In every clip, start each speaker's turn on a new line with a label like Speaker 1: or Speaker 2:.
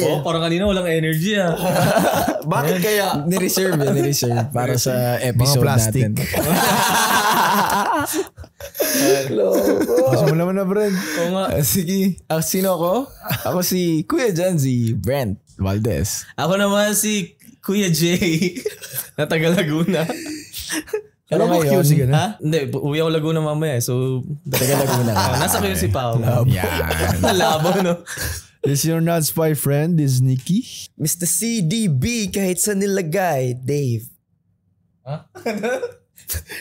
Speaker 1: Oh, parang kanina walang energy ah.
Speaker 2: Bakit kaya?
Speaker 3: Nireserve para sa episode natin.
Speaker 4: Kasi mo naman na, Brent.
Speaker 1: Oo nga.
Speaker 3: Sige. Sino ako? Ako si Kuya Janzi Brent Valdez.
Speaker 1: Ako naman si Kuya Jay na taga Laguna.
Speaker 4: Alam mo, QC ka na?
Speaker 1: Ha? Hindi, uwi ako Laguna mamaya. So,
Speaker 3: Taga Laguna ka.
Speaker 1: nasa QC pa ako.
Speaker 3: Yan.
Speaker 1: Nalabo, no?
Speaker 4: This is your not spy friend, this is Nikki.
Speaker 2: Mr. CDB kahit sa nilagay, Dave.
Speaker 1: Ha?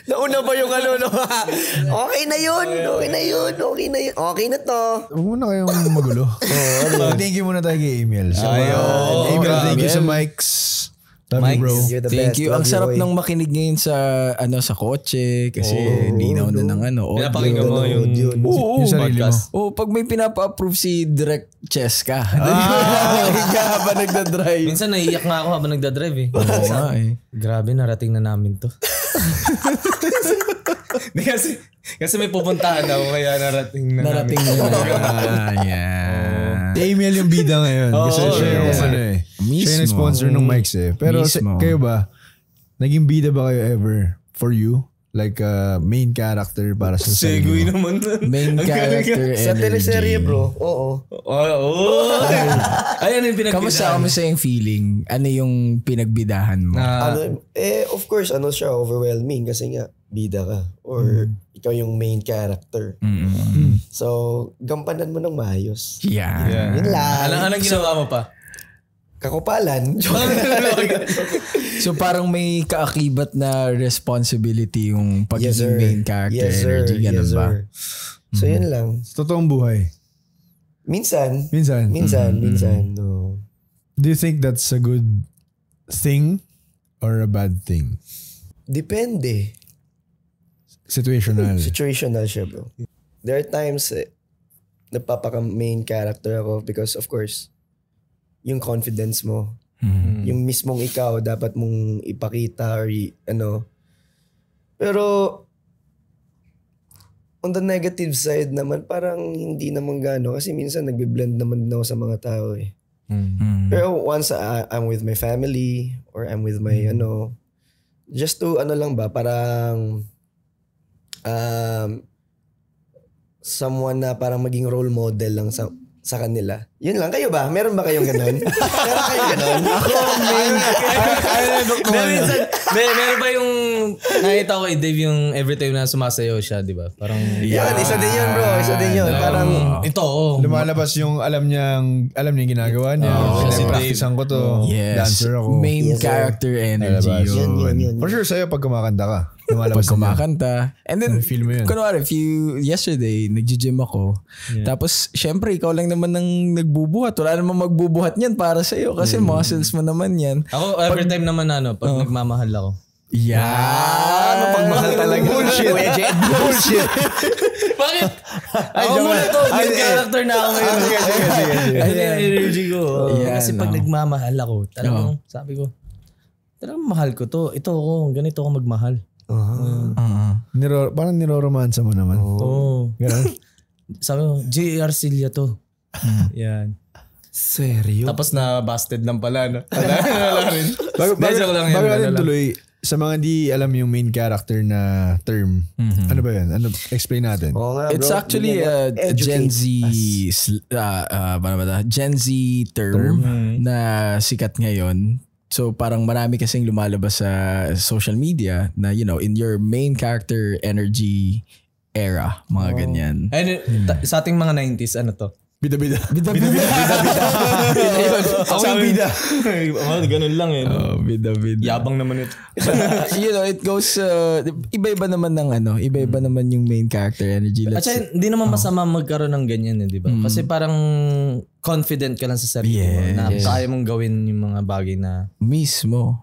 Speaker 2: Nauna ba yung ano, no? Okay na yun. Okay na to.
Speaker 4: Huwag muna kayong magulo. Thank you muna tayo kay Emil. Emil, thank you sa mics. Love you, bro.
Speaker 2: You're the
Speaker 3: Thank
Speaker 2: best.
Speaker 3: you.
Speaker 2: Love
Speaker 3: Ang sarap
Speaker 2: boy.
Speaker 3: ng makinig ngayon sa sa kotse kasi linaw na ng audio.
Speaker 1: Pinapakinggan mo yung
Speaker 4: Yung sarili mo.
Speaker 1: podcast.
Speaker 3: Pag may pinapa-approve si Direct Cheska. Nakikinig ka habang nagdadrive.
Speaker 1: Minsan naiiyak nga ako habang nagdadrive eh.
Speaker 3: Oo nga eh.
Speaker 1: Grabe, narating na namin to. kasi may pupuntahan ako kaya narating na
Speaker 3: Narating
Speaker 1: namin.
Speaker 3: na. Yan.
Speaker 4: Emil yung bida ngayon. Kasi siya yung ano eh. Siya yung sponsor ng mics eh. Pero kayo ba, naging bida ba kayo ever for you? Like main character para sa sarili
Speaker 1: Segue
Speaker 4: mo?
Speaker 1: naman.
Speaker 3: Main character
Speaker 2: Sa
Speaker 3: energy.
Speaker 2: teleserye, bro. Oo.
Speaker 1: Ayan yung pinagbidahan.
Speaker 3: Kamusta yung feeling? Ano yung pinagbidahan mo?
Speaker 2: Of course, siya, overwhelming kasi nga, bida ka. Or ikaw yung main character. So, gampanan mo ng maayos.
Speaker 3: Yan.
Speaker 2: Yun lang.
Speaker 1: Anong ginawa mo pa?
Speaker 2: Kakupalan.
Speaker 3: So parang may kaakibat na responsibility yung pagiging main character energy. Ganun ba?
Speaker 2: So, yun lang.
Speaker 4: Sa totoong buhay.
Speaker 2: Minsan.
Speaker 4: Minsan.
Speaker 2: No.
Speaker 4: Do you think that's a good thing or a bad thing?
Speaker 2: Depende.
Speaker 4: Situational.
Speaker 2: Situational siya, bro. There are times napapaka-main character ako because of course, yung confidence mo, yung mismong ikaw dapat mong ipakita or Pero on the negative side naman, parang hindi naman gano kasi minsan nagbe-blend naman din ako sa mga tao eh. Pero once I'm with my family or I'm with my just to lang ba, parang someone na parang maging role model lang sa kanila. Yun lang. Kayo ba? Meron ba kayong ganun? Meron kayong ganun?
Speaker 1: Meron ba yung nakita ko kay Dave yung every time na sumasayaw siya, di ba? Parang
Speaker 2: Yan, isa din yun, bro. Isa din yun. Parang
Speaker 1: ito,
Speaker 4: Lumalabas yung alam niya yung ginagawa niya.
Speaker 1: si
Speaker 4: Practicean ko to.
Speaker 3: Yes.
Speaker 4: Dancer ako.
Speaker 3: Main character energy yun.
Speaker 4: For sure sa'yo pag kumakanta ka.
Speaker 3: Pag
Speaker 4: Lumalabas na
Speaker 3: kumakanta. And then,
Speaker 4: feel mo yun.
Speaker 3: kunwari, yesterday, nag-gym ako. Tapos, syempre, ikaw lang naman ang nagbubuhat. Wala namang magbubuhat niyan para sa'yo kasi muscles mo naman yan.
Speaker 1: ako every time naman pag nagmamahal ako.
Speaker 3: Yan! Pagmahal talaga.
Speaker 4: Bullshit.
Speaker 1: Bakit? Ako muna to. Main character na ako ngayon. Ayun yung energy ko. Kasi pag nagmamahal ako, talagang sabi ko, talagang mahal ko to. Ito ako, ganito ako magmahal.
Speaker 4: Parang niroromansa mo naman.
Speaker 1: Oo.
Speaker 4: Ganun.
Speaker 1: Sabi ko, J.R. Cilia to. Yan.
Speaker 2: seryo?
Speaker 1: Tapos na busted lang pala. No? Wala rin.
Speaker 4: Bago natin tuloy, sa mga di alam yung main character na term, ano ba yan? Explain natin.
Speaker 2: Oo nga,
Speaker 3: It's
Speaker 2: bro.
Speaker 3: actually a Gen Z Gen Z term na sikat ngayon. So parang marami kasing lumalabas sa social media na in your main character energy era, mga ganyan.
Speaker 1: And sa ating mga 90s, ano to?
Speaker 4: Bida-bida.
Speaker 1: Ako yung bida. Ganun lang eh. No?
Speaker 3: Bida-bida.
Speaker 1: Yabang naman ito.
Speaker 3: It goes, iba-iba naman ng iba-iba naman yung main character energy.
Speaker 1: At saka, hindi naman masama magkaroon ng ganyan di ba? Kasi parang confident ka lang sa sarili mo na kaya mong gawin yung mga bagay na
Speaker 3: mismo.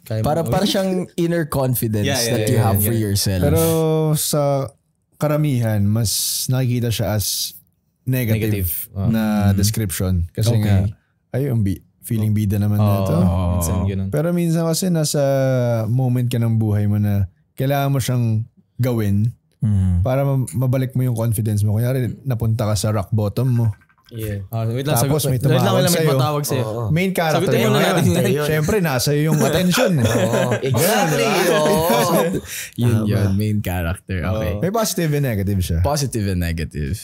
Speaker 3: Para siyang inner confidence that you have for yourself.
Speaker 4: Pero sa karamihan, mas nakikita siya as negative na description. Kasi nga, feeling bida naman na ito. Pero minsan kasi nasa moment ka ng buhay mo na kailangan mo siyang gawin para mabalik mo yung confidence mo. Kunyari, napunta ka sa rock bottom mo.
Speaker 1: Yeah. Wait lang,
Speaker 4: Tapos may tumawag sa'yo. Main character
Speaker 1: Sagutin
Speaker 4: mo
Speaker 1: muna natin
Speaker 4: ngayon.
Speaker 1: yun.
Speaker 4: Siyempre, nasa iyo yung attention.
Speaker 2: Exactly.
Speaker 3: Yun, main character. Okay.
Speaker 4: May positive and negative siya.
Speaker 3: Positive and negative.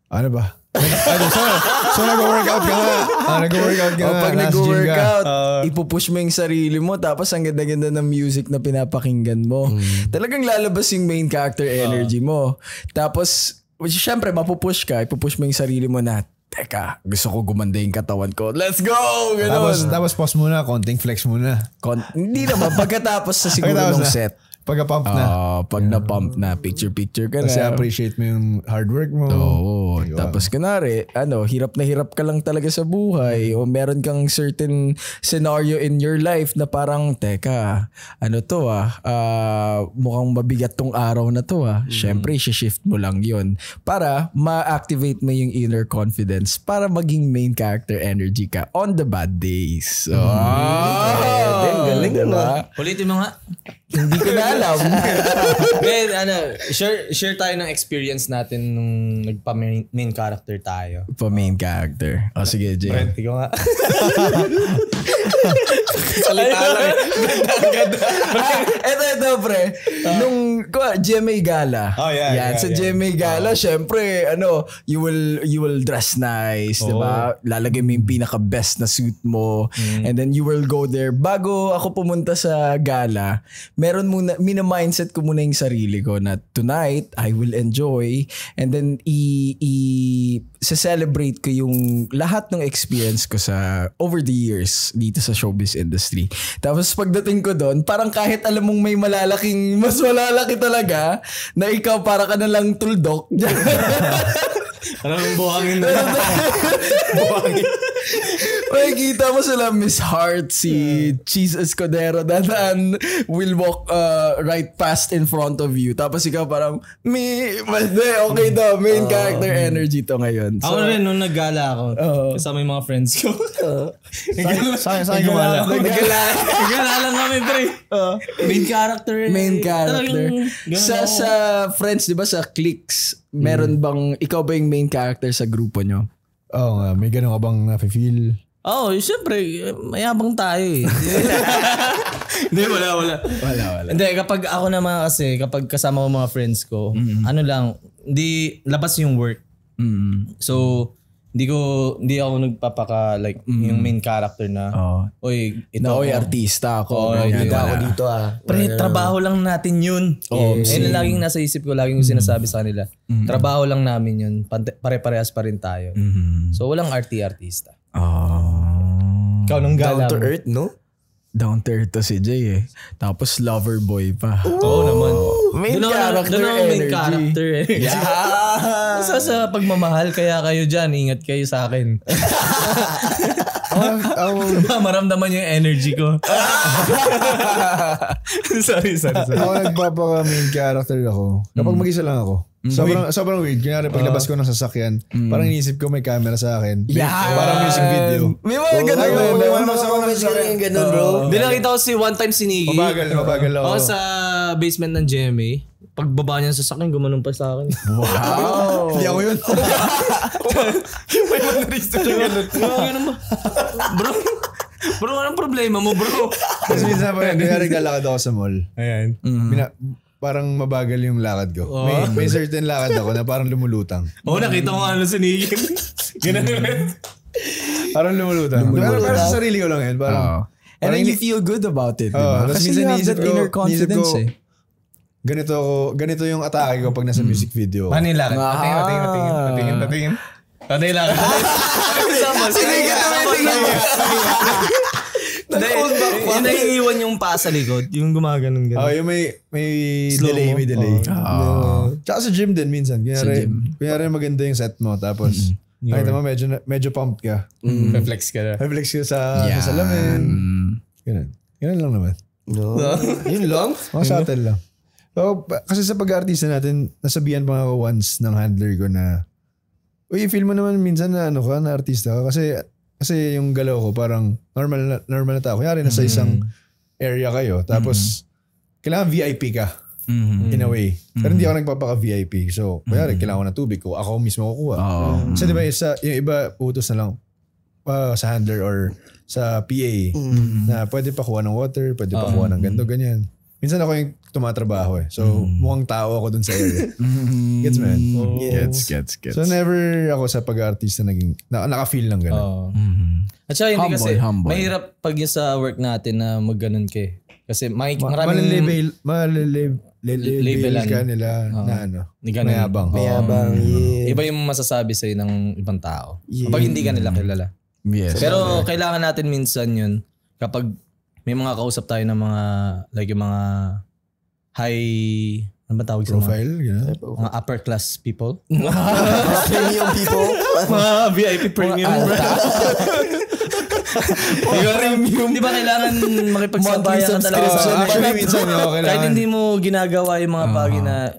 Speaker 4: Ano ba? So nag-workout ka nga. Nag-workout ka nga.
Speaker 3: Pag nag-workout, ipupush mo yung sarili mo tapos ang ganda-ganda ng music na pinapakinggan mo. Talagang lalabas yung main character energy mo. Tapos, syempre mapupush ka, ipupush mo yung sarili mo na, teka, gusto ko gumanda yung katawan ko. Let's go!
Speaker 4: Tapos pause muna, konting flex muna.
Speaker 3: Hindi naman, pagkatapos sa siguro ng set.
Speaker 4: Pagka-pump na.
Speaker 3: Pag na-pump na, picture-picture ka
Speaker 4: Kasi
Speaker 3: na.
Speaker 4: appreciate mo yung hard work mo.
Speaker 3: Oo. Tapos kunwari, hirap na hirap ka lang talaga sa buhay o meron kang certain scenario in your life na parang, teka, mukhang mabigat tong araw na to Syempre, shift mo lang yun para ma-activate mo yung inner confidence para maging main character energy ka on the bad days.
Speaker 2: Galing
Speaker 3: diba?
Speaker 1: Ulitin mo nga.
Speaker 3: Hindi ko na alam.
Speaker 1: Share tayo ng experience natin nung nagpa-main character tayo.
Speaker 3: Pa-main character. O sige, Jay.
Speaker 1: Brent, ikaw nga. Salita lang eh. Ganda.
Speaker 3: Ito, pre. Nung GMA Gala.
Speaker 1: Oh, yeah.
Speaker 3: Sa GMA Gala, syempre, you will dress nice, diba? Lalagay mo yung pinaka-best na suit mo. And then you will go there. Bago ako pumunta sa gala, meron muna, mina-mindset ko muna yung sarili ko na tonight, I will enjoy. And then, celebrate ko yung lahat ng experience ko sa over the years dito sa showbiz industry. Tapos pagdating ko doon, parang kahit alam mong may mas malalaki talaga, na ikaw para ka na lang tuldok.
Speaker 1: Anong buhangin na? Buhangin.
Speaker 3: Makikita mo sila Miss Heart, si Cheese Escudero, dadaan will walk right past in front of you. Tapos ikaw parang, okay daw, main character energy to ngayon.
Speaker 1: Ako rin, nung naggala ako, kasama yung mga friends ko.
Speaker 4: Saan gumala?
Speaker 1: Naggala lang kami, pre. Main character.
Speaker 3: Main character. Sa friends, di ba, sa cliques, meron bang, ikaw ba yung main character sa grupo nyo?
Speaker 4: Oo nga, may ganun ka bang nafe-feel?
Speaker 1: Siyempre, mayabang tayo eh. Hindi, wala. Hindi, kapag ako naman kasi, kapag kasama ko mga friends ko, hindi labas yung work. So, hindi ako nagpapaka yung main character na
Speaker 3: artista ako.
Speaker 2: Ako dito
Speaker 1: Pre, trabaho lang natin yun. Ayun ang laging nasa isip ko, laging yung sinasabi sa kanila. Trabaho lang namin yun. Pare-parehas pa rin tayo. So walang artista. Ikaw nung gala
Speaker 2: Down to earth, no?
Speaker 3: Down to earth to si Jay eh. Tapos lover boy pa.
Speaker 1: Oo naman.
Speaker 3: Main character energy.
Speaker 1: Main character eh.
Speaker 3: Yeah.
Speaker 1: Sa pagmamahal, kaya kayo dyan, ingat kayo sa akin. Maramdaman yung energy ko. Sorry.
Speaker 4: Ako nagpapaka-main character ako. Kapag mag-isa lang ako. Sobrang weird. Kunyari paglabas ko ng sasakyan, parang inisip ko may camera sa akin. Parang music video.
Speaker 3: May mga ganun.
Speaker 2: Ganun, bro.
Speaker 1: Hindi nakita ko one time si Nikki.
Speaker 4: Mabagal ako.
Speaker 1: Sa basement ng GMA. Pagbaba niya sa sasakyan, gumanon pa sa akin.
Speaker 3: Wow.
Speaker 4: Hindi ako yun.
Speaker 1: May manarista siya ganun. Ganun ba? Bro, anong problema mo, bro?
Speaker 4: Kasi minsan pa yan, kaya naglalakad ako sa mall.
Speaker 1: Ayan.
Speaker 4: Parang mabagal yung lakad ko. May certain lakad ako na parang lumulutang.
Speaker 1: Nakita ko nga si Nikki. Ganun.
Speaker 4: Parang lumulutang. Pero sa sarili ko lang yan.
Speaker 3: And then you feel good about it, diba? Kasi you have that inner confidence eh.
Speaker 4: Ganito yung atake ko pag nasa music video.
Speaker 1: Paano yung lakad? Patingin. Paano yung lakad? Yung naiiwan yung paa sa likod, yung gumaganon.
Speaker 4: Yung may delay. Tsaka sa gym din minsan. Kunyari maganda yung set mo. Tapos, nakita mo medyo pumped ka.
Speaker 1: Reflex ka na.
Speaker 4: Reflex ka sa salamin. Ganun lang naman.
Speaker 2: Yun lang?
Speaker 4: Mga subtle lang. So, kasi sa pag-artista natin, nasabihan pa ako once ng handler ko na, feel mo naman minsan na na artista ka. Kasi yung galaw ko parang normal na tao. Kaya rin nasa isang area kayo. Tapos, kailangan VIP ka. in a way. Pero hindi ako nagpapaka-VIP. So, kaya kailangan ko ng tubig ko. Ako mismo kukuha. So, di ba, yung iba utos na lang sa handler or sa PA na pwede pa kuha ng water, pwede pa kuha ng ganito, ganyan. Minsan ako yung tumatrabaho So, mukhang tao ako dun sa area. Gets mo yan?
Speaker 3: Gets.
Speaker 4: So, never ako sa pag-artista naka-feel ng gano'n.
Speaker 1: At saka hindi kasi
Speaker 3: humble.
Speaker 1: mahirap pag yung sa work natin na mag-ganun ka. Kasi maraming
Speaker 4: malilabel ka nila na mayabang.
Speaker 1: Iba yung masasabi sa'yo ng ibang tao. Kapag hindi ka nila kilala.
Speaker 3: Yes.
Speaker 1: Pero kailangan natin minsan yun kapag may mga kausap tayo ng mga like yung mga high ano ba tawag
Speaker 4: profile,
Speaker 1: mga upper class people.
Speaker 2: Premium people.
Speaker 1: Mga VIP premium. Di ba kailangan makipagsabayan ka talaga sa kahit hindi mo ginagawa yung mga bagay na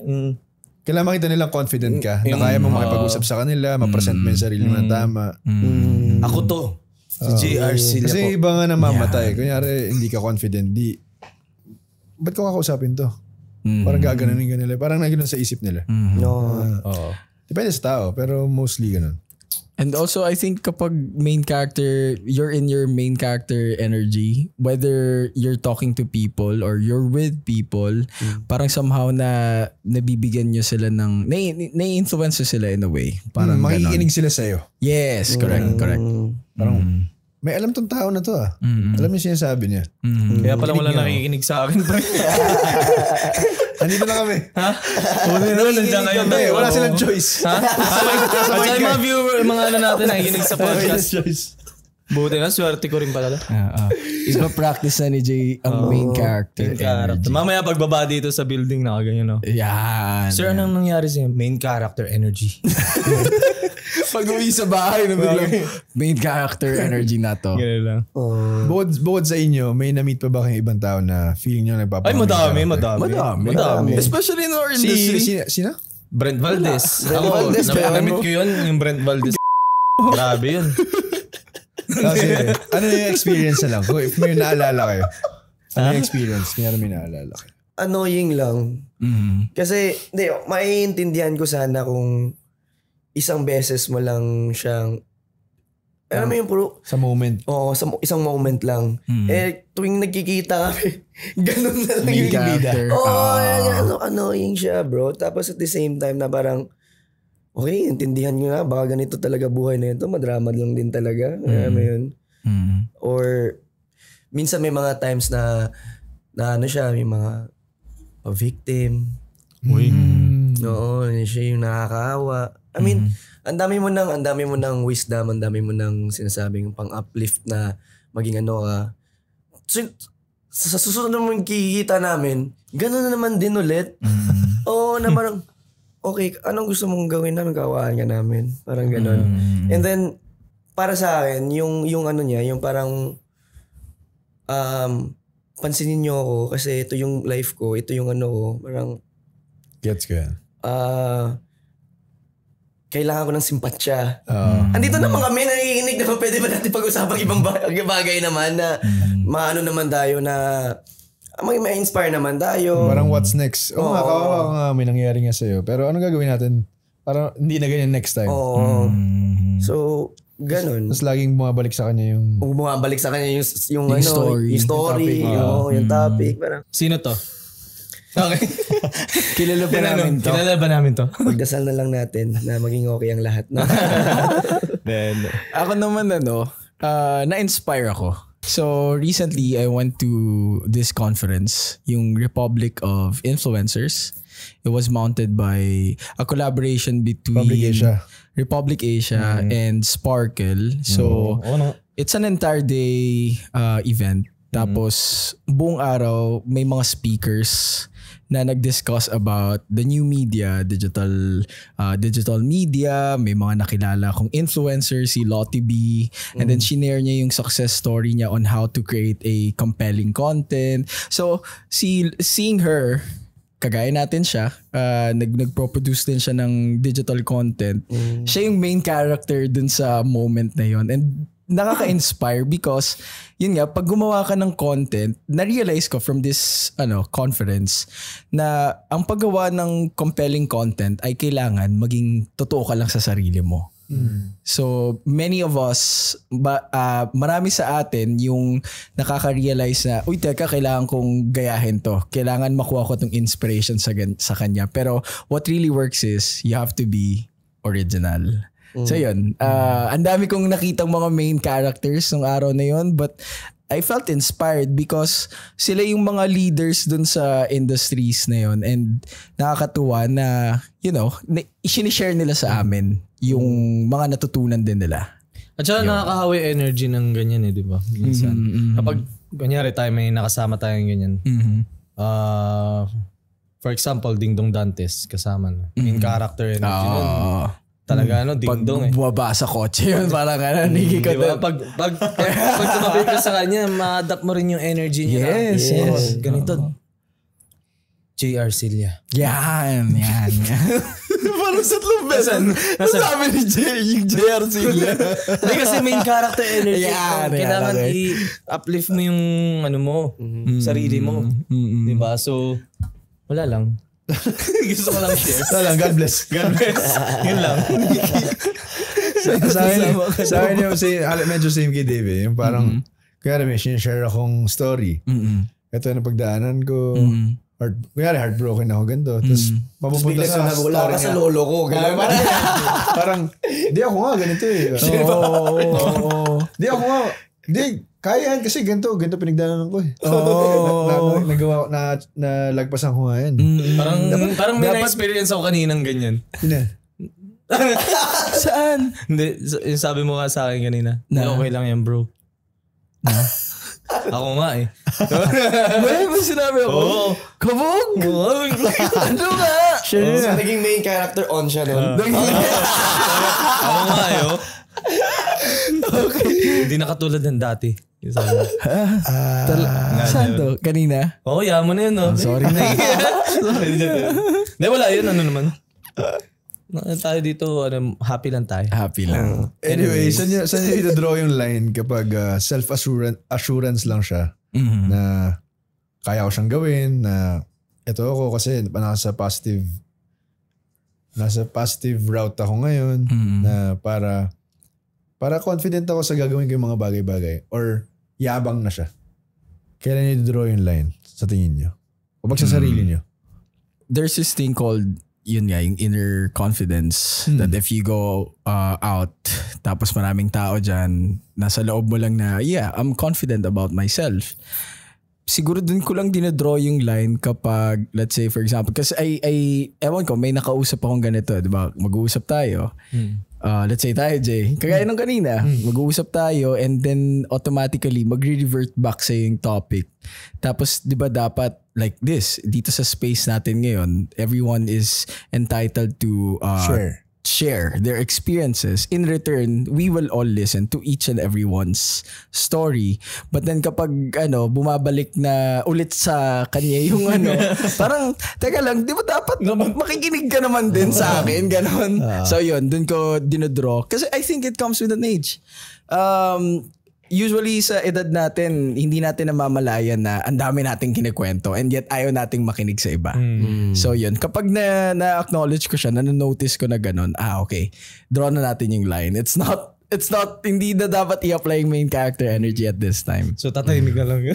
Speaker 4: kailangan makita nilang confident ka na kaya mo makipag-usap sa kanila, ma-present mo yung sarili mo na tama.
Speaker 1: Ako to. Si JR sila po.
Speaker 4: Kasi iba nga namamatay. Kunyari, hindi ka confident. Ba't ko kakausapin to? Parang gaganunin ka nila. Parang nagano'n sa isip nila. Depende sa tao, pero mostly ganun.
Speaker 3: And also, I think kapag main character, you're in your main character energy, whether you're talking to people or you're with people, parang somehow na nabibigyan nyo sila ng, na-influence sila in a way. Parang
Speaker 4: makikinig sila sa'yo.
Speaker 3: Yes, correct.
Speaker 4: Parang, may alam tong tao na to Alam yung sinasabi niya.
Speaker 1: Kaya pala wala nakikinig sa akin, bro.
Speaker 4: Andito na kami.
Speaker 1: Ha? Nandiyan kayo.
Speaker 4: Wala silang choice.
Speaker 1: Ha? At sa mga viewer, mga natin nakikinig sa podcast. Buti na, swerte ko rin pala.
Speaker 3: Iba practice na ni Jay ang main character.
Speaker 1: Mamaya pagbaba dito sa building, nakaganyan, no?
Speaker 3: Yan.
Speaker 1: Sir, anong nangyari sa'yo? Main character energy.
Speaker 3: Pag-uwi sa bahay na biglang main character energy na to.
Speaker 1: Ganun lang.
Speaker 4: Bukod sa inyo, may na-meet pa ba kayong ibang tao na feeling nyo nagpapamay?
Speaker 1: Ay, madami.
Speaker 3: Especially in our industry.
Speaker 4: Sino?
Speaker 1: Brent Valdez. Ako, na-meet ko yun, yung Brent Valdez. Grabe yun.
Speaker 4: Kasi, ano yung experience na lang? If may naalala kayo. Ano yung experience? Kaya may naalala kayo.
Speaker 2: Annoying lang. Kasi, maiintindihan ko sana kung isang beses mo lang siyang alam mo yung puro
Speaker 4: sa moment.
Speaker 2: Oo, sa isang moment lang. Tuwing nagkikita kami, ganun na lang yung bida. Annoying siya, bro. Tapos at the same time na parang okay, intindihan nyo na, baka ganito talaga buhay na ito, madrama lang din talaga. Alam mo yun? Or minsan may mga times na ano siya, may mga victim. Oo, siya yung nakakaawa. I mean, ang dami mo ng wisdom, ang dami mo ng sinasabing pang-uplift na maging ano ka. So, sa susunod naman kikita namin, gano'n na naman din ulit. Oo, na parang, okay, anong gusto mong gawin namin? Kawaan ka namin. Parang gano'n. And then, para sa akin, yung ano niya, yung parang, pansinin niyo ako kasi ito yung life ko, ito yung ano ko, parang,
Speaker 4: gets ko yan.
Speaker 2: Kailangan ko ng simpatsya. Andito naman kami, nakikinig naman, pwede ba natin pag-usapang ibang bagay naman na maano naman tayo na may-inspire naman tayo.
Speaker 4: Parang what's next? Kawawa nga, may nangyari nga sa'yo. Pero anong gagawin natin? Parang hindi na ganyan next time.
Speaker 2: So, ganun.
Speaker 4: Tapos laging bumabalik sa kanya yung...
Speaker 2: Bumabalik sa kanya yung
Speaker 3: story.
Speaker 2: Yung story, yung topic. Parang,
Speaker 1: sino to? Okay.
Speaker 3: Kilala
Speaker 1: ba namin to?
Speaker 2: Pagdasal na lang natin na maging okay ang lahat. No?
Speaker 3: Then, ako naman na-inspire ako. So recently, I went to this conference, yung Republic of Influencers. It was mounted by a collaboration between Republic Asia and Sparkle. So it's an entire day event. Tapos buong araw may mga speakers na nag-discuss about the new media, digital media. May mga nakilala kong influencer, si Lottie B. And then shinare niya yung success story niya on how to create a compelling content. So seeing her, kagaya natin siya, nag-produce din siya ng digital content. Siya yung main character dun sa moment na yon. And nakaka-inspire because yun nga, pag gumawa ka ng content, na-realize ko from this conference na ang paggawa ng compelling content ay kailangan maging totoo ka lang sa sarili mo. So many of us, marami sa atin yung nakaka-realize na, uy teka, kailangan kong gayahin to. Kailangan makuha ko tong inspiration sa kanya. Pero what really works is you have to be original. So yun, ang dami kong nakitang mga main characters nung araw na yun, but I felt inspired because sila yung mga leaders dun sa industries na yun, and nakakatuwa na, sinishare nila sa amin yung mga natutunan din nila.
Speaker 1: At saka nakakahawi energy ng ganyan di ba? Minsan. Kapag kunyari tayo may nakasama tayong ganyan. For example, Ding Dong Dantes kasama no. In character energy nun. Talaga Ding Dong
Speaker 3: Pag bumaba sa kotse yun, parang nagiging
Speaker 1: diba? Pag tumabi ka sa kanya, ma-adapt mo rin yung energy niya.
Speaker 3: Yes.
Speaker 1: Ganito. J.R. Cilia.
Speaker 3: Yan. Parang sa beses. Nasabi ni yung J.R. Cilia.
Speaker 1: Hindi kasi main character energy. Kailangan i-uplift mo yung sarili mo. Diba? So, wala lang. Gusto ko lang share.
Speaker 4: Wala lang, God bless.
Speaker 1: Yun lang.
Speaker 4: Sa akin yung medyo same kay Dave. Yung parang, kaya may sinishare akong story. Ito na pagdaanan ko. Kunyari heartbroken ako ganito. Tapos mapupunta sa story niya.
Speaker 2: Sa lolo ko.
Speaker 4: Parang, di ako nga ganito eh. Di ako nga. Di, kaya yan kasi ganito pinagdaanan ko eh. Nagawa, nalagpasan ko nga yan.
Speaker 1: Parang may na-experience ako kaninang ganyan.
Speaker 3: Saan?
Speaker 1: Hindi, sabi mo nga sa akin kanina. Okay lang yan bro. Ako nga eh.
Speaker 3: May sinabi ako?
Speaker 1: Oo.
Speaker 3: Kabog? Ano nga?
Speaker 2: So, naging main character on siya nun.
Speaker 1: Ako nga eh. Hindi na katulad ng dati.
Speaker 3: Saan to? Kanina?
Speaker 1: Oo, yaman na yun.
Speaker 3: Sorry na.
Speaker 1: Hindi, wala yun. Ano naman? Tayo dito, happy lang tayo.
Speaker 3: Happy lang.
Speaker 4: Anyway, saan nyo ito-draw yung line kapag self-assurance lang siya na kaya ko siyang gawin, na ito ako kasi nasa positive route ako ngayon na para confident ako sa gagawin ko yung mga bagay-bagay or yabang na siya. Kailan nyo i-draw yung line sa tingin nyo? O sa sarili nyo?
Speaker 3: There's this thing called yun nga, yung inner confidence that if you go out tapos maraming tao dyan, nasa loob mo lang na, I'm confident about myself. Siguro dun ko lang dinadraw yung line kapag, let's say for example, kasi ewan ko, may nakausap akong ganito, di ba? Mag-uusap tayo. Let's say tayo, Jay. Kagaya nung kanina, mag-uusap tayo and then automatically magre-revert back sa yung topic. Tapos, di ba dapat like this, dito sa space natin ngayon, everyone is entitled to share their experiences. In return, we will all listen to each and everyone's story. But then kapag bumabalik na ulit sa kanya yung parang, teka lang, di ba dapat makikinig ka naman din sa akin? Ganon. So yun, dun ko dinodraw. Kasi I think it comes with an age. Usually sa edad natin, hindi natin namamalayan na ang dami nating kinikwento and yet ayaw nating makinig sa iba. So yun, kapag na-acknowledge ko siya, na-notice ko na ganun, okay, draw na natin yung line. It's not, hindi na dapat i-apply yung main character energy at this time.
Speaker 1: So tatahimik ka lang.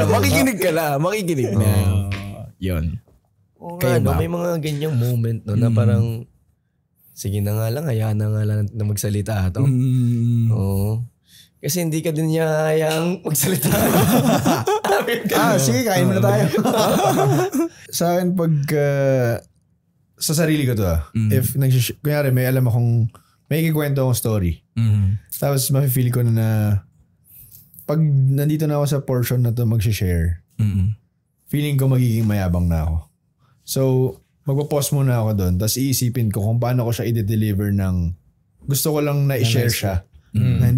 Speaker 3: Makikinig ka lang. Makikinig na. Yun.
Speaker 2: Kaya ba? May mga ganyang moment na parang, sige na nga lang, hayaan na nga lang na magsalita ito. Oo. Kasi hindi ka din niya hayang magsalita.
Speaker 4: Sige, kain muna tayo. Sa akin, pag sa sarili ko to if kunyari may alam akong, may kikwento akong story. Tapos mafe-feel ko na pag nandito na ako sa portion na to mag-share, feeling ko magiging mayabang na ako. So, magpo-pause muna ako doon. Tapos iisipin ko kung paano ko siya i-deliver ng gusto ko lang na i-share siya. Na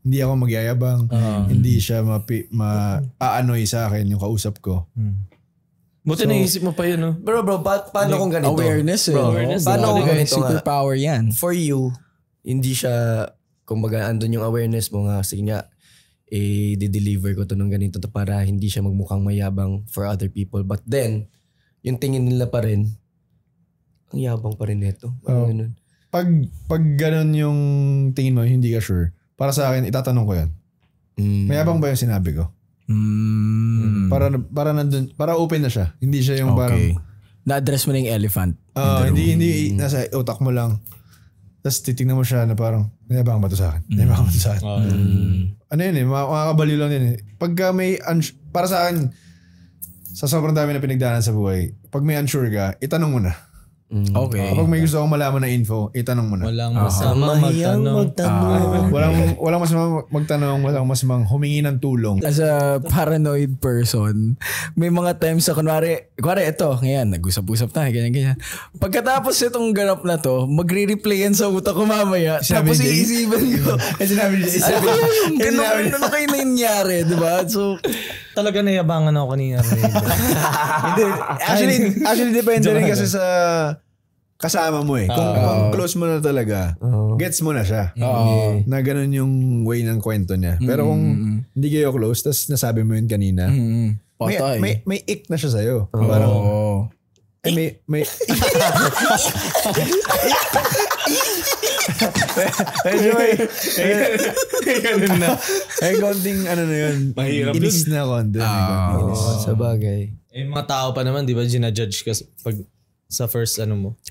Speaker 4: hindi ako magyayabang, hindi siya ma-aanoy sa akin yung kausap ko.
Speaker 1: Buti naisip mo pa yun, no?
Speaker 2: Bro, paano kung ganito?
Speaker 3: Awareness,
Speaker 2: Bro, paano kung ganito
Speaker 3: superpower yan.
Speaker 2: For you, hindi siya kumbaga andun yung awareness mo nga, sige nga, di-deliver ko to ng ganito to para hindi siya magmukhang mayabang for other people. But then, yung tingin nila pa rin, ang yabang pa rin nito. Ganun.
Speaker 4: Pag ganun yung tingin mo, hindi ka sure, para sa akin, itatanong ko yan. Mayabang ba yung sinabi ko? Para nandun, para open na siya. Hindi siya yung parang...
Speaker 3: Na-address mo na yung elephant.
Speaker 4: Hindi nasa utak mo lang. Tapos titignan mo siya na parang, mayabang ba ito sa akin? Mayabang ba ito sa akin? Ano yun makakabaliw lang yun Pagka may, para sa akin, sa sobrang dami na pinagdaanan sa buhay, pag may unsure ka, itanong mo na.
Speaker 3: Okay.
Speaker 4: Kapag may gusto akong malaman na info, itanong mo na.
Speaker 1: Walang masama magtanong.
Speaker 4: Walang masamang magtanong, walang masamang humingi ng tulong.
Speaker 3: As a paranoid person, may mga times sa kunwari ito, ngayon, nag-usap-usap tayo, ganyan. Pagkatapos itong ganap na to, magre-replay yan sa utak ko mamaya. Tapos iisipan ko.
Speaker 4: Sinabi niya.
Speaker 3: Ano kayo nangyari, diba? So,
Speaker 1: talaga nayabangan ako kanina.
Speaker 4: Actually, depende rin kasi sa kasama mo Kung close mo na talaga, gets mo na siya. Na ganun yung way ng kwento niya. Pero kung hindi kayo close, tas nasabi mo yun kanina, may ick na siya sa'yo. Parang, may medyo ganun na. Konting ano na yun.
Speaker 1: Mahirap
Speaker 4: inis na konti.
Speaker 2: Sa bagay.
Speaker 1: Mga tao pa naman, di ba, ginajudge ka pag sa first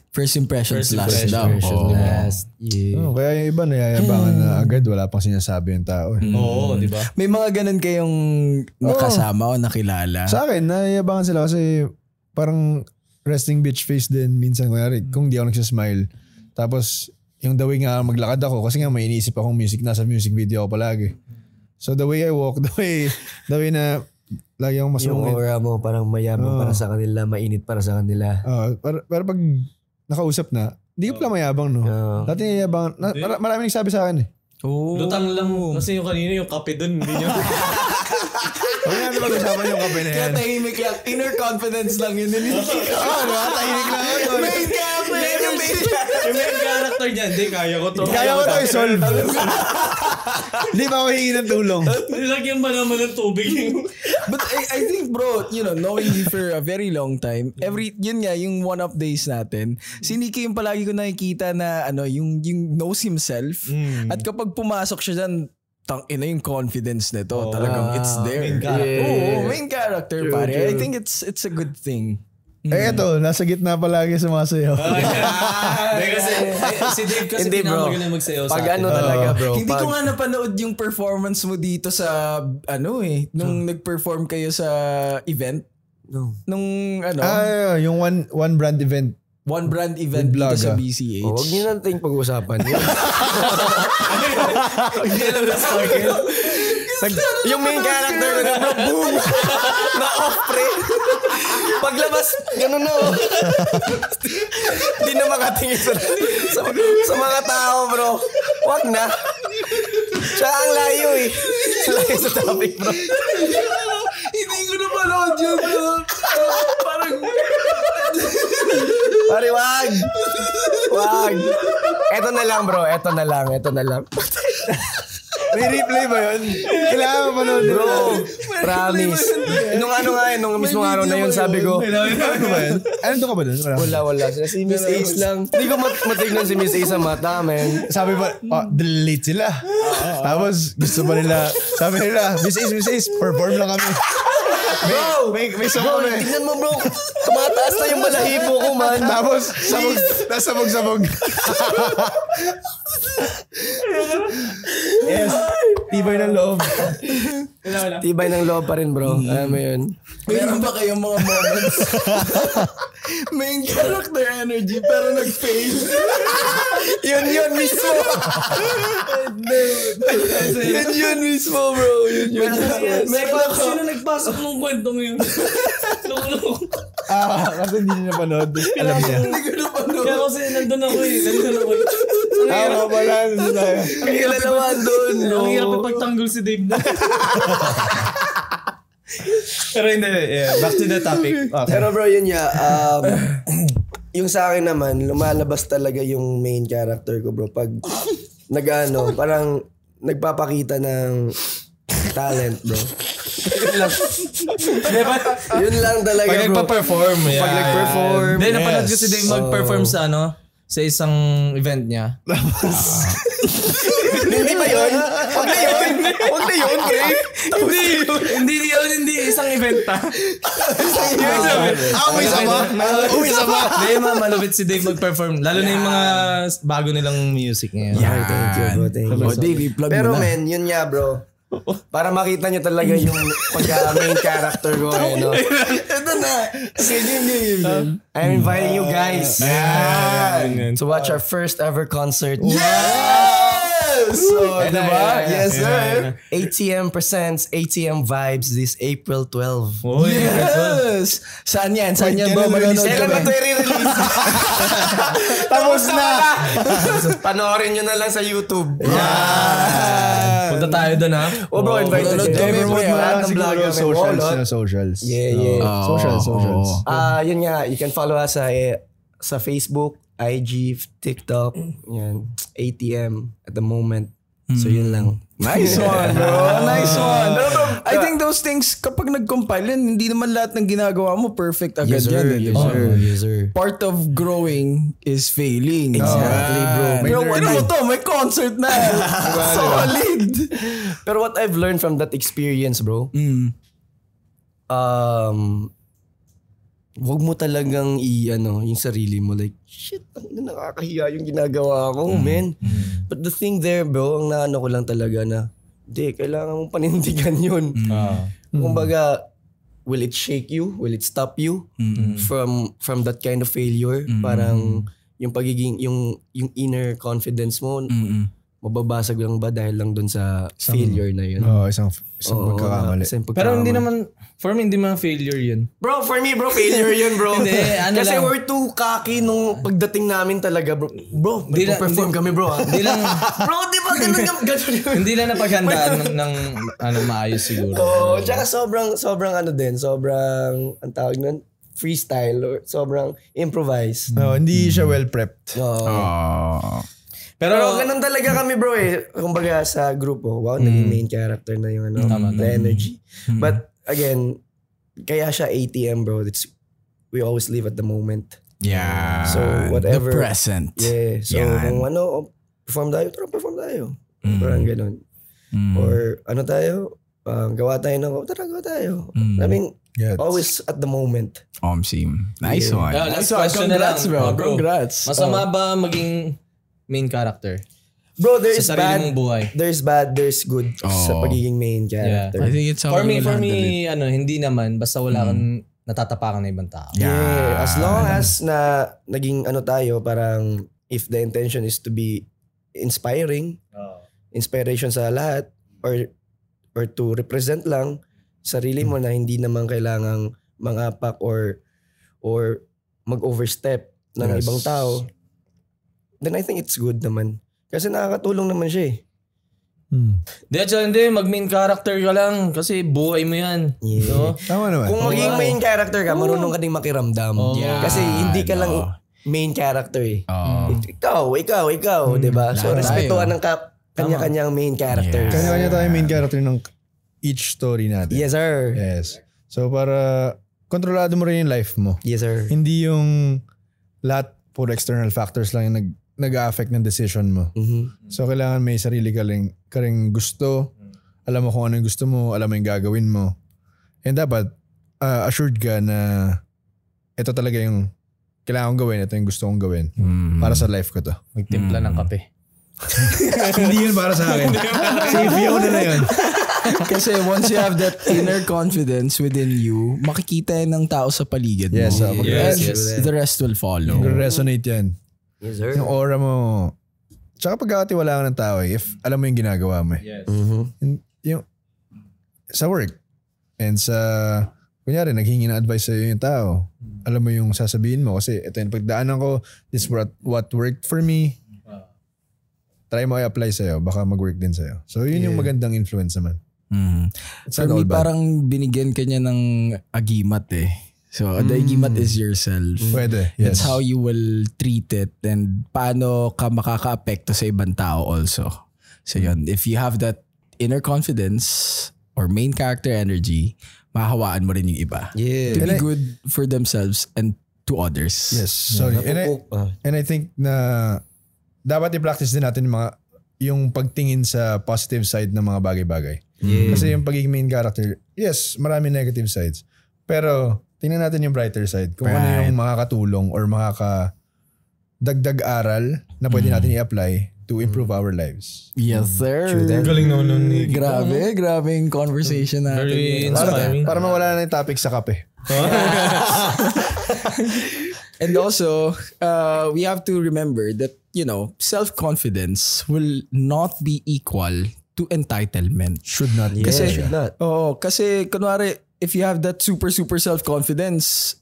Speaker 3: First impressions last daw.
Speaker 2: Last. Yeah.
Speaker 4: Kaya yung iba nayayabangan na agad, wala pang sinasabi yung tao.
Speaker 1: Oo, di ba?
Speaker 3: May mga ganun kayong nakasama o nakilala?
Speaker 4: Sa akin, nayayabangan sila kasi parang resting bitch face din minsan. Kung di ako nagsasmile. Tapos, yung the way nga maglakad ako, kasi nga may iniisip akong nasa music video ako palagi. So the way I walk, the way na lagi akong masungit.
Speaker 2: Yung aura mo parang mayabang para sa kanila, mainit para sa kanila.
Speaker 4: Pero pag nakausap na, hindi ko pala mayabang, no? Dati nayabang, maraming nagsabi sa akin
Speaker 1: Lutang lang. Kasi yung kanina yung kape dun, hindi nyo.
Speaker 4: Huwag natin mag-usapan yung kape na yan.
Speaker 3: Kaya tahimik lang. Inner confidence lang yun.
Speaker 4: Tahimik lang.
Speaker 1: Yung main character niya, hindi, kaya ko to.
Speaker 4: Kaya ko to i-solve. Hindi pa ako hingi ng tulong.
Speaker 1: Nilagyan ba naman ng tubig?
Speaker 3: But I think bro, knowing you for a very long time, yun nga, yung one-up days natin, si Nicky yung palagi ko nakikita na yung knows himself. At kapag pumasok siya dyan, yung confidence nito. Talagang it's there.
Speaker 1: Main character.
Speaker 3: Main character pare. I think it's a good thing.
Speaker 4: Eto, nasa gitna palagi sumasayaw.
Speaker 1: Kasi si Dave kasi pinamagaling magsayaw sa atin.
Speaker 2: Talaga bro.
Speaker 3: Hindi ko nga napanood yung performance mo dito sa nung nag-perform kayo sa event. Nung
Speaker 4: yung one brand event.
Speaker 3: One brand event dito sa BCH.
Speaker 2: Huwag niyo nating pag-usapan yun. Yung main character ko na boom! Na-off-pre. Paglabas, gano'n na Hindi na makatingin sa mga tao bro. Wag na. Siya ang layo Layo sa topic bro.
Speaker 3: Hindi ko na panood yun bro. Parang...
Speaker 2: Pare, wag. Eto na lang bro. Eto na lang.
Speaker 4: May replay ba yun? Kailangan mo panood
Speaker 2: bro. Promise. Nung mismong araw na yun, sabi ko.
Speaker 4: Ano ba yun? Ano ka ba dun?
Speaker 2: Wala. Si Miss Ace lang. Hindi ko matignan si Miss Ace sa mata, man.
Speaker 4: Sabi ba, delete sila. Tapos gusto pa nila, sabi nila, Miss Ace, perform lang kami.
Speaker 2: Bro,
Speaker 4: may song kami.
Speaker 2: tingnan mo bro. Tumataas na yung balahibo ko, man.
Speaker 4: Tapos, sabog. Yes. Tibay ng loob.
Speaker 2: Tibay ng loob pa rin, bro. Alam mo yun.
Speaker 3: Meron ba kayong mga moments? Main character energy pero nag-fail.
Speaker 2: Yun mismo. Yun mismo, bro. Yun mismo.
Speaker 1: May sino nagpasok nung kwentong yun?
Speaker 4: Kasi hindi niya napanood. Alam niya.
Speaker 3: Hindi ko napanood.
Speaker 1: Kaya kasi nandun ako
Speaker 4: Wala.
Speaker 2: Kaya naman doon, no?
Speaker 1: Ang hirap ipagtanggol si Dave na. Pero hindi, back to the topic. Okay.
Speaker 2: Pero bro, yun niya. Yung sa akin naman, lumalabas talaga yung main character ko, bro. Pag parang nagpapakita ng talent, bro. Yun lang talaga,
Speaker 1: pag
Speaker 2: bro.
Speaker 1: nagpa-perform.
Speaker 2: Pag nag-perform.
Speaker 1: Hindi, napanood ko si Dave mag-perform sa isang event niya.
Speaker 2: Hindi ba yun? Huwag na yun, pre.
Speaker 1: Hindi isang event pa.
Speaker 4: May sama.
Speaker 1: Hindi, malupit si Dave mag-perform. Lalo na yung mga bago nilang music ngayon.
Speaker 2: Yeah, thank you, bro. Thank you.
Speaker 3: Dave, i-plug
Speaker 2: Pero
Speaker 3: mo na.
Speaker 2: men, yun nga, bro. Para makita nyo talaga yung pagka-main character ko, no? Ito na. I'm inviting you guys to watch our first ever concert. So, diba? Yes, sir. ATM presents ATM Vibes this April 12.
Speaker 3: Yes! Saan yan? Saan yan ba manonood
Speaker 2: Kailan ba ito i-release? Tapos na! Panoorin nyo na lang sa YouTube.
Speaker 1: Punta tayo doon, ha?
Speaker 2: Bro, invited kami. Lahat ng vlogger may
Speaker 4: Socials.
Speaker 2: Yeah.
Speaker 4: Socials.
Speaker 2: Yun nga, you can follow us sa Facebook, IG, TikTok, yan, ATM at the moment. So yun lang.
Speaker 3: Nice one, bro. Nice one. I think those things, kapag nag-compile yan, hindi naman lahat ng ginagawa mo perfect agad
Speaker 2: Yes, sir.
Speaker 3: yan.
Speaker 2: Yes, sir. Yes, sir.
Speaker 3: Part of growing is failing.
Speaker 2: Exactly, bro.
Speaker 3: Bro, ano mo to? May concert na. Solid.
Speaker 2: Pero what I've learned from that experience, bro, wag mo talagang yung sarili mo. Like, shit, nakakahiya yung ginagawa ko, man. But the thing there, bro, ang naano ko lang talaga na, kailangan mong panindigan yun. Kumbaga, will it shake you? Will it stop you from that kind of failure? Parang yung pagiging, yung inner confidence mo, mababasag lang ba dahil lang dun sa failure na yun?
Speaker 4: Isang pagkakamali.
Speaker 1: Pero hindi naman, for me, hindi man failure yun.
Speaker 2: Bro, for me, bro, failure yun, bro.
Speaker 1: Hindi,
Speaker 2: Kasi
Speaker 1: lang.
Speaker 2: we're too cocky nung pagdating namin talaga, bro. Bro, may perform kami, bro.
Speaker 1: Hindi lang,
Speaker 2: Bro, di ba ganun yung
Speaker 1: hindi lang napaghandaan ng maayos siguro.
Speaker 2: Tsaka sobrang ang tawag nun, freestyle or sobrang improvise.
Speaker 4: Hindi siya well prepped.
Speaker 2: Pero ganun talaga kami, bro, kumbaga sa grupo, wow, naging main character na yung the energy. But again, kaya siya ATM, bro. We always live at the moment.
Speaker 3: Yeah.
Speaker 2: So whatever.
Speaker 3: The present.
Speaker 2: Yeah. So kung perform tayo. Parang ganun. Or tayo, gawa tayo gawa tayo. I mean, always at the moment.
Speaker 3: Sim. Nice one.
Speaker 1: Last question na lang.
Speaker 3: Congrats, bro. Congrats.
Speaker 1: Masama ba maging main character?
Speaker 2: Bro, there's
Speaker 1: sa sarili
Speaker 2: bad,
Speaker 1: mong buhay.
Speaker 2: there's bad, there's good sa pagiging main character.
Speaker 3: I think it's how
Speaker 1: For me, hindi naman. Basta wala kang natatapakan na ibang tao.
Speaker 2: Yeah. As long as na naging tayo, parang if the intention is to be inspiring, inspiration sa lahat, or to represent lang sarili mo na hindi naman kailangang mangapak or mag-overstep ng ibang tao, then I think it's good naman. Kasi nakakatulong naman siya
Speaker 1: Hindi, mag-main character ka lang kasi buhay mo yan.
Speaker 2: Yeah.
Speaker 1: No?
Speaker 4: Tama naman.
Speaker 2: Kung maging main character ka, marunong ka ding makiramdam. Kasi hindi ka lang main character Ikaw, diba? So, respetuhan ng kanya-kanyang main characters.
Speaker 4: Kanya-kanya tayo main character ng each story natin.
Speaker 2: Yes, sir.
Speaker 4: Yes. So, para kontrolado mo rin yung life mo.
Speaker 2: Yes, sir.
Speaker 4: Hindi yung lahat puro external factors lang yung nag-a-affect ng decision mo. So, kailangan may sarili ka ring gusto. Alam mo kung ano yung gusto mo. Alam mo yung gagawin mo. And dapat, assured ka na ito talaga yung kailangan kong gawin. Ito yung gusto kong gawin. Para sa life ko to.
Speaker 1: Magtimpla ng kape.
Speaker 4: Hindi yun para sa akin. Safe yun na yun.
Speaker 3: Kasi once you have that inner confidence within you, makikita yan ng tao sa paligid mo.
Speaker 4: Yes,
Speaker 3: And the rest will follow.
Speaker 4: Resonate yan.
Speaker 2: Yes, sir.
Speaker 4: Yung aura mo. Tsaka pagkakatiwala ka ng tao if alam mo yung ginagawa mo.
Speaker 1: Yes.
Speaker 4: Yung sa work. And sa, kunyari, naghingi ng advice sa'yo yung tao. Alam mo yung sasabihin mo. Kasi ito yung pagdaanan ko, this is what worked for me. Try mo i-apply sa'yo. Baka mag-work din sa'yo. So yun yung magandang influence naman.
Speaker 3: For me, parang binigyan ka niya ng agimat So, daigimat is yourself.
Speaker 4: Pwede, yes.
Speaker 3: That's how you will treat it and paano ka makaka-apekto sa ibang tao also. So yun, if you have that inner confidence or main character energy, mahawaan mo rin yung iba.
Speaker 2: Yeah.
Speaker 3: To be good for themselves and to others.
Speaker 4: Yes, sorry. And I think na dapat i-practice din natin yung pagtingin sa positive side ng mga bagay-bagay. Yeah. Kasi yung pagiging main character, yes, marami negative sides. Pero tingnan natin yung brighter side. Kung ano yung makakatulong or makakadagdag aral na pwede natin i-apply to improve our lives.
Speaker 3: Yes, sir.
Speaker 1: Galing naman ni
Speaker 3: Grabe yung conversation natin.
Speaker 1: Very inspiring.
Speaker 4: Para mawala na yung topic sa kape.
Speaker 3: And also, we have to remember that, self-confidence will not be equal to entitlement.
Speaker 4: Should not.
Speaker 3: Kasi,
Speaker 2: should not.
Speaker 3: Kasi kunwari, if you have that super self-confidence,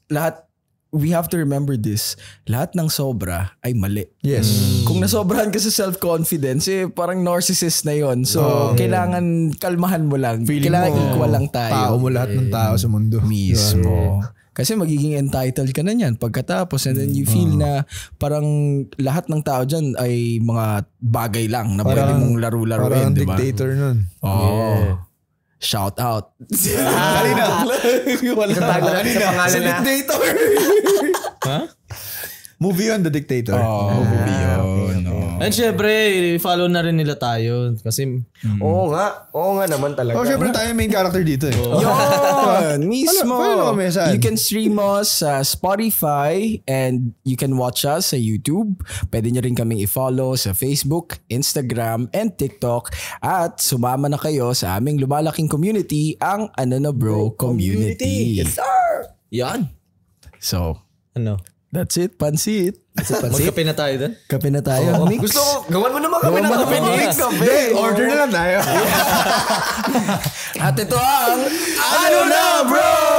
Speaker 3: we have to remember this. Lahat ng sobra ay mali.
Speaker 4: Yes.
Speaker 3: Kung nasobrahan ka sa self-confidence, parang narcissist na yon. So, kailangan kalmahan mo lang. Kailangan equal lang tayo.
Speaker 4: Tao mo lahat ng tao sa mundo.
Speaker 3: Mismo. Kasi magiging entitled ka na niyan pagkatapos and then you feel na parang lahat ng tao dyan ay mga bagay lang na pwede mong laro-laruin.
Speaker 4: Parang dictator nun.
Speaker 3: Oh. Shout out.
Speaker 4: Kanina.
Speaker 2: Sa
Speaker 3: Dictator.
Speaker 4: Movie on The Dictator.
Speaker 3: Movie yun.
Speaker 1: And syempre, follow na rin nila tayo. Kasi,
Speaker 2: Oo nga naman talaga.
Speaker 4: Syempre tayo main character dito eh.
Speaker 3: Yun, mismo.
Speaker 4: Follow kami saan?
Speaker 3: You can stream us sa Spotify and you can watch us sa YouTube. Pwede nyo rin kaming i-follow sa Facebook, Instagram, and TikTok. At sumama na kayo sa aming lumalaking community, ang Ano Na Bro Community.
Speaker 2: Yes, sir!
Speaker 1: yan.
Speaker 3: So, that's it. Pansit.
Speaker 1: Magkape na tayo dun.
Speaker 3: Kape na tayo. Mix.
Speaker 2: Gusto ko, gawan mo naman kami ng kape.
Speaker 4: Order na lang tayo.
Speaker 3: At ito ang Ano Na Bro!